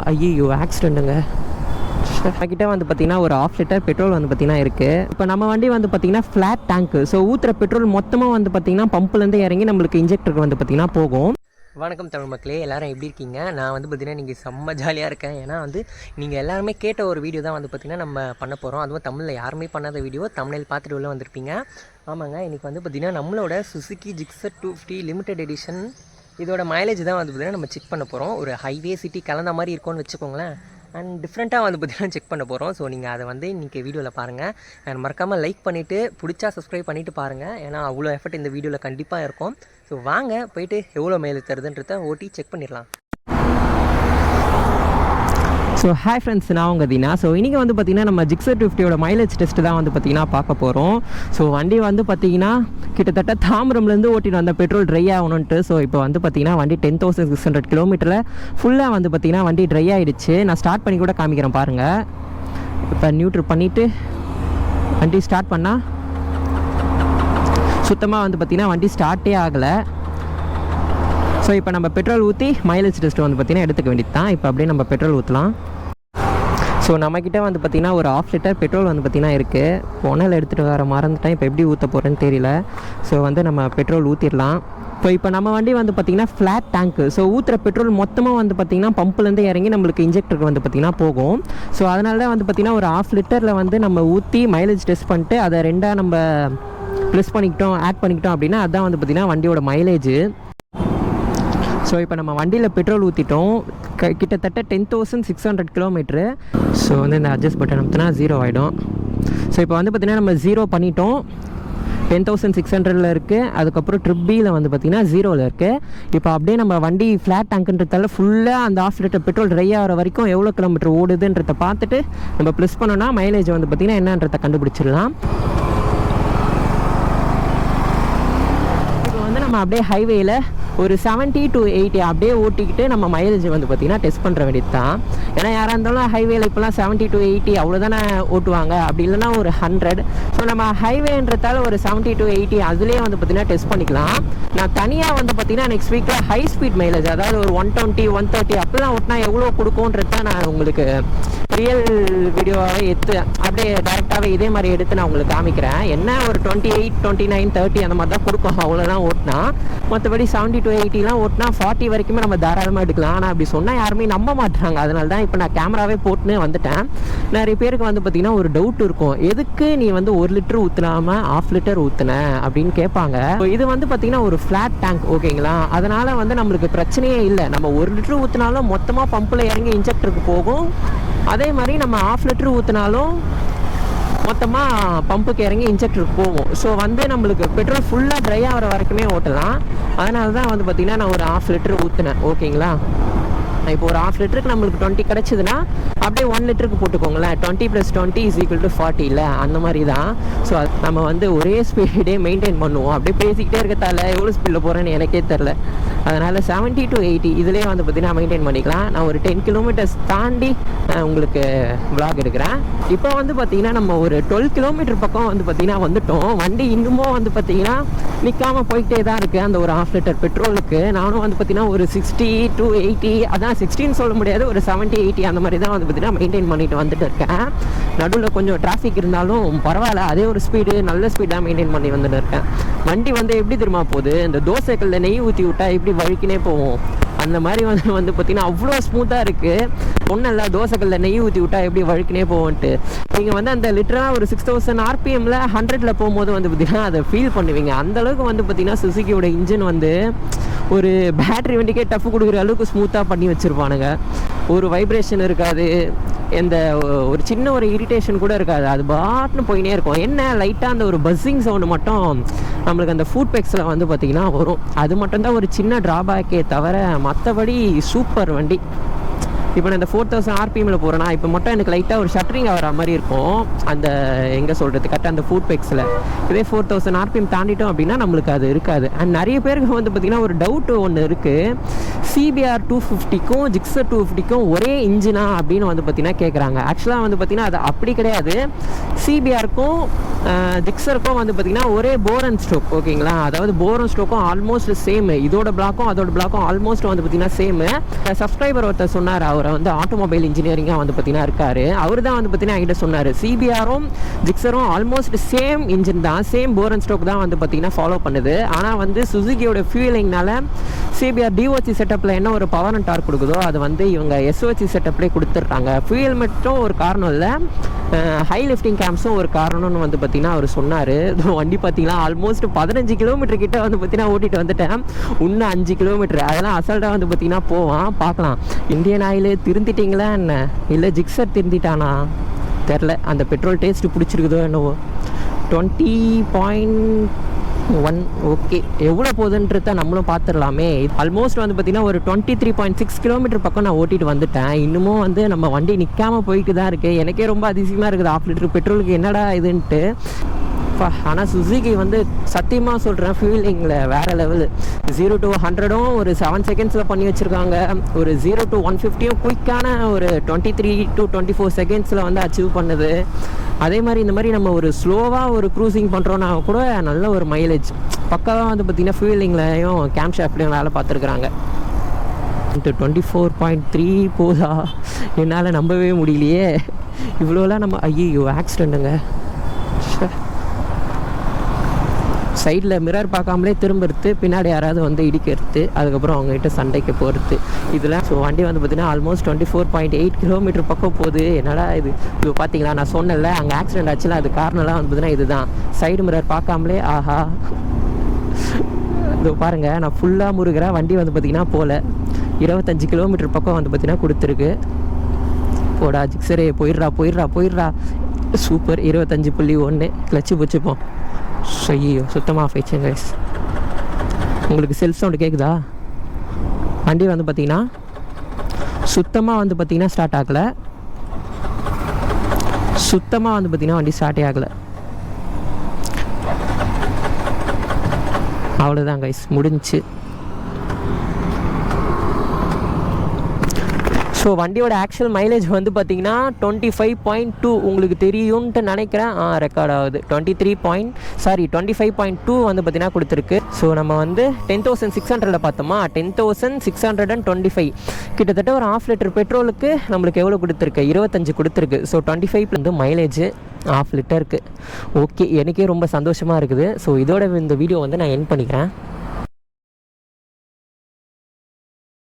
ஐயோ ஆக்சிடெண்ட்டுங்க. கிட்ட வந்து பார்த்தீங்கன்னா ஒரு 1/2 லிட்டர் பெட்ரோல் வந்து பார்த்தீங்கன்னா இருக்குது. இப்போ நம்ம வண்டி வந்து பார்த்தீங்கன்னா ஃப்ளாட் டேங்க்கு. ஸோ ஊற்றுற பெட்ரோல் மொத்தமாக வந்து பார்த்தீங்கன்னா பம்புலேருந்து இறங்கி நம்மளுக்கு இன்ஜெக்டருக்கு வந்து பார்த்தீங்கன்னா போகும். வணக்கம் தமிழ் மக்களே, எல்லோரும் எப்படி இருக்கீங்க? நான் வந்து பார்த்தீங்கன்னா நீங்கள் செம்ம ஜாலியாக இருக்கேன். ஏன்னா வந்து நீங்கள் எல்லாருமே கேட்ட ஒரு வீடியோ தான் வந்து பார்த்திங்கன்னா நம்ம பண்ண போகிறோம். அதுவும் தமிழில் யாருமே பண்ணாத வீடியோ. தமிழில் பார்த்துட்டு உள்ள வந்திருப்பீங்க. ஆமாங்க, இன்றைக்கி வந்து பார்த்திங்கன்னா நம்மளோட சுசுகி ஜிக்ஸர் 250 லிமிடெட் எடிஷன் இதோட மைலேஜ் தான் வந்து பார்த்திங்கன்னா நம்ம செக் பண்ண போகிறோம். ஒரு ஹைவே சிட்டி கலந்த மாதிரி இருக்கும்னு வச்சுக்கோங்களேன். அண்ட் டிஃப்ரெண்ட்டாக வந்து பார்த்திங்கன்னா செக் பண்ண போகிறோம். ஸோ நீங்கள் அதை வந்து இன்றைக்கி வீடியோவில் பாருங்கள். அண்ட் மறக்காமல் லைக் பண்ணிவிட்டு பிடிச்சா சப்ஸ்கிரைப் பண்ணிவிட்டு பாருங்கள். ஏன்னா அவ்வளோ எஃபர்ட் இந்த வீடியோவில் கண்டிப்பாக இருக்கும். ஸோ வாங்க போய்ட்டு எவ்வளோ மைலேஜ் தருதுன்றதை ஓட்டி செக் பண்ணிடலாம். ஸோ ஹாய் ஃப்ரெண்ட்ஸ், நான் உங்கள் தீனா. ஸோ இன்றைக்கி வந்து பார்த்திங்கன்னா நம்ம ஜிக்ஸர் 250யோட மைலேஜ் டெஸ்ட்டு தான் வந்து பார்த்திங்கன்னா பார்க்க போகிறோம். ஸோ வண்டி வந்து பார்த்திங்கன்னா கிட்டத்தட்ட தாம்பரம்லேருந்து ஓட்டிட்டு வந்த பெட்ரோல் ட்ரை ஆகணுன்ட்டு. ஸோ இப்போ வந்து பார்த்திங்கன்னா வண்டி 10,600 கிலோமீட்டரில் ஃபுல்லாக வந்து பார்த்திங்கன்னா வண்டி ட்ரை ஆகிடுச்சு. நான் ஸ்டார்ட் பண்ணி கூட காமிக்கிறேன் பாருங்கள். இப்போ நியூட்ரல் பண்ணிவிட்டு வண்டி ஸ்டார்ட் பண்ணால் சுத்தமாக வந்து பார்த்திங்கன்னா வண்டி ஸ்டார்ட்டே ஆகலை. ஸோ இப்போ நம்ம பெட்ரோல் ஊற்றி மைலேஜ் டெஸ்ட்டு வந்து பார்த்திங்கன்னா எடுத்துக்க வேண்டியது தான். இப்போ அப்படியே நம்ம பெட்ரோல் ஊற்றலாம். ஸோ நம்மக்கிட்ட வந்து பார்த்திங்கன்னா ஒரு 1/2 லிட்டர் பெட்ரோல் வந்து பார்த்திங்கன்னா இருக்குது. போனால் எடுத்துகிட்டு வர மறந்துட்டேன். இப்போ எப்படி ஊற்ற போகிறேன்னு தெரியல. ஸோ வந்து நம்ம பெட்ரோல் ஊற்றிடலாம். இப்போ நம்ம வண்டி வந்து பார்த்திங்கன்னா ஃப்ளாட் டேங்க்கு. ஸோ ஊற்றுற பெட்ரோல் மொத்தமாக வந்து பார்த்திங்கன்னா பம்புலேருந்து இறங்கி நம்மளுக்கு இன்ஜெக்டருக்கு வந்து பார்த்திங்கன்னா போகும். ஸோ அதனால தான் வந்து பார்த்திங்கன்னா ஒரு 1/2 லிட்டரில் வந்து நம்ம ஊற்றி மைலேஜ் டெஸ்ட் பண்ணிட்டு அதை ரெண்டாக நம்ம ப்ளஸ் பண்ணிக்கிட்டோம், ஆட் பண்ணிக்கிட்டோம் அப்படின்னா அதுதான் வந்து பார்த்திங்கன்னா வண்டியோட மைலேஜு. ஸோ இப்போ நம்ம வண்டியில் பெட்ரோல் ஊற்றிட்டோம். கிட்டத்தட்ட 10,600 கிலோமீட்ரு. ஸோ வந்து இந்த அட்ஜஸ்ட் பட்டன் அமுத்தினா 0 ஆகிடும். ஸோ இப்போ வந்து பார்த்திங்கன்னா நம்ம 0 பண்ணிட்டோம். 10,600 இருக்குது. அதுக்கப்புறம் ட்ரிப் பியில் வந்து பார்த்திங்கன்னா 0 இருக்குது. இப்போ அப்படியே நம்ம வண்டி ஃப்ளாட் டேங்க்குன்றதால ஃபுல்லாக அந்த 1/2 லிட்டர் பெட்ரோல் ட்ரை ஆகிற வரைக்கும் எவ்வளோ கிலோமீட்டர் ஓடுதுன்றதை பார்த்துட்டு நம்ம ப்ளஸ் பண்ணோன்னா மைலேஜ் வந்து பார்த்திங்கன்னா என்னன்றதை கண்டுபிடிச்சிடலாம். இப்போ வந்து நம்ம அப்படியே ஹைவேயில் ஒரு 70 to 80 அப்படியே ஓட்டிக்கிட்டு நம்ம மைலேஜ் வந்து பார்த்திங்கன்னா டெஸ்ட் பண்ணுற வேண்டியது தான். ஏன்னா யாராக இருந்தாலும் ஹைவேல இப்போலாம் 70 to 80 அவ்வளோதானே ஓட்டுவாங்க. அப்படி இல்லைனா ஒரு 100. ஸோ நம்ம ஹைவேன்றதால ஒரு 70 to 80 அதுலேயே வந்து பார்த்திங்கன்னா டெஸ்ட் பண்ணிக்கலாம். நான் தனியாக வந்து பார்த்திங்கன்னா நெக்ஸ்ட் வீக்கில் ஹை ஸ்பீட் மைலேஜ், அதாவது ஒரு 120 130 அப்படிலாம் ஓட்டினா எவ்வளோ கொடுக்கும்ன்றது தான் நான் உங்களுக்கு ரியல் வீடியோவாகவே அப்படியே டேரெக்டாகவே இதே மாதிரி எடுத்து நான் உங்களுக்கு காமிக்கிறேன். என்ன ஒரு 28 29 30 அந்த மாதிரி தான் கொடுக்கும். அவ்வளோதான் ஓட்டினா. மற்றபடி 70 to 80லாம் ஓட்டினா 40 வரைக்குமே நம்ம தாராளமாக எடுக்கலாம். ஆனால் அப்படி சொன்னால் யாருமே நம்ப மாட்டாங்க. அதனால தான் இப்போ நான் கேமராவே போட்டுன்னு வந்துட்டேன். நிறைய பேருக்கு வந்து பார்த்திங்கன்னா ஒரு டவுட் இருக்கும், எதுக்கு நீ வந்து 1 லிட்டர் ஊற்றினாமல் 1/2 லிட்டர் ஊற்றின அப்படின்னு கேட்பாங்க. இது வந்து பார்த்திங்கன்னா ஒரு ஃப்ளாட் டேங்க், ஓகேங்களா? அதனால் வந்து நம்மளுக்கு பிரச்சனையே இல்லை. நம்ம 1 லிட்டர் ஊற்றினாலும் மொத்தமாக பம்பில் இறங்கி இன்ஜெக்டருக்கு போகும். அதே மாதிரி நம்ம 1/2 லிட்டர் ஊற்றினாலும் மொத்தமாக பம்புக்கு இறங்கி இன்ஜெக்டருக்கு போவோம். ஸோ வந்து நம்மளுக்கு பெட்ரோல் ஃபுல்லாக ட்ரை ஆகிற வரைக்குமே ஓட்டலாம். அதனால தான் வந்து பார்த்திங்கன்னா நான் ஒரு 1/2 லிட்டர் ஊற்றினேன், ஓகேங்களா? இப்போ ஒரு 1/2 லிட்டருக்கு நம்மளுக்கு 20 கிடச்சிதுன்னா அப்படியே 1 லிட்டருக்கு போட்டுக்கோங்களேன். 20 + 20 = 40 இல்லை, அந்த மாதிரி தான். ஸோ நம்ம வந்து ஒரே ஸ்பீடே மெயின்டைன் பண்ணுவோம். அப்படியே பேசிக்கிட்டே இருக்கத்தால எவ்வளோ ஸ்பீடில் போகிறேன்னு எனக்கே தெரில. அதனால் 70 to 80 இதிலே வந்து பார்த்திங்கன்னா மெயின்டைன் பண்ணிக்கலாம். நான் ஒரு 10 கிலோமீட்டர்ஸ் தாண்டி உங்களுக்கு vlog எடுக்கிறேன். இப்போ வந்து பார்த்திங்கன்னா நம்ம ஒரு 12 கிலோமீட்டர் பக்கம் வந்து பார்த்திங்கன்னா வந்துட்டோம். வண்டி இன்னமும் வந்து பார்த்திங்கன்னா நிற்காமல் போய்கிட்டே தான் இருக்குது அந்த ஒரு 1/2 லிட்டர் பெட்ரோலுக்கு. நானும் வந்து பார்த்திங்கன்னா ஒரு 60 to 80, அதான் 60 சொல்ல முடியாது, ஒரு 70 80 அந்த மாதிரி தான் வந்து பார்த்திங்கன்னா மெயின்டைன் பண்ணிட்டு வந்துட்டு இருக்கேன். நடுவில் கொஞ்சம் டிராஃபிக் இருந்தாலும் பரவாயில்ல, அதே ஒரு ஸ்பீடு நல்ல ஸ்பீடாக மெயின்டைன் பண்ணி வந்துட்டு இருக்கேன். வண்டி வந்து எப்படி தெரியுமா போகுது, இந்த தோசைக்கல்ல நெய் ஊற்றி விட்டால் எப்படி வழுக்கினே போவோம் அந்த மாதிரி வந்து பார்த்திங்கன்னா அவ்வளோ ஸ்மூத்தாக இருக்குது. ஒன்றும் இல்லை, தோசைக்கல்ல நெய் ஊற்றி விட்டால் எப்படி வழுக்கினே போவோன்ட்டு. நீங்கள் வந்து அந்த லிட்டராக ஒரு 6000 RPMல 100ல் போகும்போது வந்து பார்த்திங்கன்னா அதை ஃபீல் பண்ணுவீங்க. அந்தளவுக்கு வந்து பார்த்திங்கன்னா சுசுகியோட இன்ஜின் வந்து ஒரு பேட்ரி வண்டிக்கே டஃப் கொடுக்குற அளவுக்கு ஸ்மூத்தாக பண்ணி வச்சுருப்பானுங்க. ஒரு வைப்ரேஷன் இருக்காது, எந்த ஒரு சின்ன ஒரு இரிட்டேஷன் கூட இருக்காது. அது பாட்டுன்னு போயினே இருக்கும். என்ன லைட்டாக அந்த ஒரு பஸ்ஸிங் சவுண்டு மட்டும் நம்மளுக்கு அந்த ஃபுட் பெக்ஸில் வந்து பார்த்திங்கன்னா வரும். அது மட்டும்தான் ஒரு சின்ன ட்ராபேக்கே தவிர மற்றபடி சூப்பர் வண்டி. இப்போ நான் இந்த 4000 RPMல போகிறேன்னா இப்போ மட்டும் எனக்கு லைட்டாக ஒரு ஷட்டரிங் ஆகிற மாதிரி இருக்கும். அந்த எங்கே சொல்கிறது கரெக்டாக அந்த ஃபுட் பெக்ஸில். இதே 4000 RPM தாண்டிட்டோம் அப்படின்னா நம்மளுக்கு அது இருக்காது. அண்ட் நிறைய பேருக்கு வந்து பார்த்திங்கன்னா ஒரு டவுட்டு ஒன்று இருக்குது, CBR 250க்கும் ஜிக்ஸர் 250க்கும் ஒரே இன்ஜினா அப்படின்னு வந்து பார்த்திங்கன்னா கேட்குறாங்க. ஆக்சுவலாக வந்து பார்த்திங்கன்னா அது அப்படி கிடையாது. CBRக்கும் ஜிக்ஸருக்கும் வந்து பார்த்திங்கன்னா ஒரே போர் அண்ட் ஸ்ட்ரோக் ஓகேங்களா. அதாவது போர் அண்ட் ஸ்ட்ரோக்கும் ஆல்மோஸ்ட் சேம், இதோட பிளாக்கும் அதோட பிளாக்கும் ஆல்மோஸ்ட் வந்து பார்த்திங்கன்னா சேமு. சப்ஸ்கிரைபர் ஒருத்தர் சொன்னார், அவரை வந்து ஆட்டோமொபைல் இன்ஜினியரிங்காக வந்து பார்த்திங்கன்னா இருக்கார். அவர் தான் வந்து பார்த்திங்கன்னா என்கிட்ட சொன்னார், சிபிஆரும் ஜிக்ஸரும் ஆல்மோஸ்ட் சேம் இன்ஜின் தான், சேம் போர் அண்ட் ஸ்ட்ரோக் தான் வந்து பார்த்திங்கன்னா ஃபாலோ பண்ணுது. ஆனால் வந்து சுசுகியோட ஃபியூலிங்னால சிபிஆர் டிஓசி செட்டப்பில் என்ன ஒரு பவர் அண்ட் டார்க் கொடுக்குதோ அது வந்து இவங்க எஸ்ஓசி செட்டப்லேயே கொடுத்துட்றாங்க. ஃபியூயல் மட்டும் ஒரு காரணம் இல்லை, ஹை லிஃப்டிங் கேம்ஸும் ஒரு காரணம்னு வந்து பார்த்திங்கன்னா அவர் சொன்னார். வண்டி பார்த்திங்கன்னா ஆல்மோஸ்ட் 15 கிலோமீட்டர் கிட்ட வந்து பார்த்திங்கன்னா ஓட்டிகிட்டு வந்துட்டேன். இன்னும் 5 கிலோமீட்டர் அதெல்லாம் அசால்ட்டாக வந்து பார்த்திங்கன்னா போவான். பார்க்கலாம், இந்தியன் ஆயில் திருந்திட்டிங்களா என்ன, இல்லை ஜிக்ஸர் திருந்திட்டானா தெரில. அந்த பெட்ரோல் டேஸ்ட்டு பிடிச்சிருக்குதோ என்னவோ. 20.1 ஓகே, எவ்வளோ போகுதுன்றத நம்மளும் பார்த்துடலாமே. ஆல்மோஸ்ட் வந்து பார்த்திங்கன்னா ஒரு 23.6 கிலோமீட்டர் பக்கம் நான் ஓட்டிகிட்டு வந்துட்டேன். இன்னமும் வந்து நம்ம வண்டி நிற்காமல் போயிட்டு தான் இருக்குது. எனக்கே ரொம்ப அதிசயமாக இருக்குது, 1/2 லிட்டர் பெட்ரோலுக்கு என்னடா இதுன்ட்டு. ஆனால் சுசுகி வந்து சத்தியமாக சொல்கிறேன், ஃபியூலிங்கில் வேறு லெவலு. 0 to 100 ஒரு 7 செகண்ட்ஸில் பண்ணி வச்சுருக்காங்க. ஒரு 0 to 150 குயிக்கான ஒரு 23 to 24 செகண்ட்ஸில் வந்து அச்சீவ் பண்ணுது. அதே மாதிரி இந்த மாதிரி நம்ம ஒரு ஸ்லோவாக ஒரு க்ரூசிங் பண்ணுறோன்னா கூட நல்ல ஒரு மைலேஜ் பக்காவாக வந்து பார்த்திங்கன்னா ஃபியூலிங்லையும் கேம் ஷாஃப்ட்லையும் வேலை பார்த்துருக்குறாங்க. 24.3 போதா, என்னால் நம்பவே முடியலையே இவ்வளோலாம். நம்ம ஐயோ ஆக்சிடெண்ட்டுங்க. சைடில் மிரர் பார்க்காமலே திரும்புறது, பின்னாடி யாராவது வந்து இடிக்கிறது, அதுக்கப்புறம் அவங்ககிட்ட சண்டைக்கு போகிறது இதெல்லாம். ஸோ வண்டி வந்து பார்த்திங்கன்னா ஆல்மோஸ்ட் 24.8 கிலோமீட்டர் பக்கம் போகுது. என்னடா இது பார்த்தீங்களா, நான் சொன்னேன்ல அங்கே ஆக்சிடென்ட் ஆச்சுல, அது காரணம்லாம் வந்து பார்த்திங்கன்னா இதுதான். சைடு மிரர் பார்க்காமலே ஆஹா இதோ பாருங்கள், நான் ஃபுல்லாக முருகிறேன். வண்டி வந்து பார்த்திங்கன்னா போல் 25 கிலோமீட்டர் பக்கம் வந்து பார்த்திங்கன்னா கொடுத்துருக்கு. போடா ஜிக்ஸரே, போயிடுறா. சூப்பர், 25.1 கிளச்சு வச்சுப்போம். ஐயோ சுத்தமாக ஆஃப் ஆயிடுச்சு கைஸ். உங்களுக்கு செல்ஃப் சவுண்டு கேட்குதா? வண்டி வந்து பார்த்திங்கன்னா சுத்தமாக வந்து பார்த்திங்கன்னா ஸ்டார்ட் ஆகலை. சுத்தமாக வந்து பார்த்திங்கன்னா வண்டி ஸ்டார்ட்டே ஆகலை. அவ்வளோதான் கைஸ், முடிஞ்சிச்சு. ஸோ வண்டியோட ஆக்சுவல் மைலேஜ் வந்து பார்த்திங்கன்னா 25.2 உங்களுக்கு தெரியும்ன்ட்டு நினைக்கிறேன். ரெக்கார்ட் ஆகுது 25.2 வந்து பார்த்திங்கன்னா கொடுத்துருக்கு. ஸோ நம்ம வந்து 10,600 பார்த்தோமா, 10,625 கிட்டத்தட்ட ஒரு 1/2 லிட்டர் பெட்ரோலுக்கு நம்மளுக்கு எவ்வளோ கொடுத்துருக்கு, 25 கொடுத்துருக்கு. ஸோ 25 வந்து மைலேஜ் 1/2 லிட்டருக்கு. ஓகே, எனக்கே ரொம்ப சந்தோஷமாக இருக்குது. ஸோ இதோட இந்த வீடியோ வந்து நான் எண்ட் பண்ணிக்கிறேன்.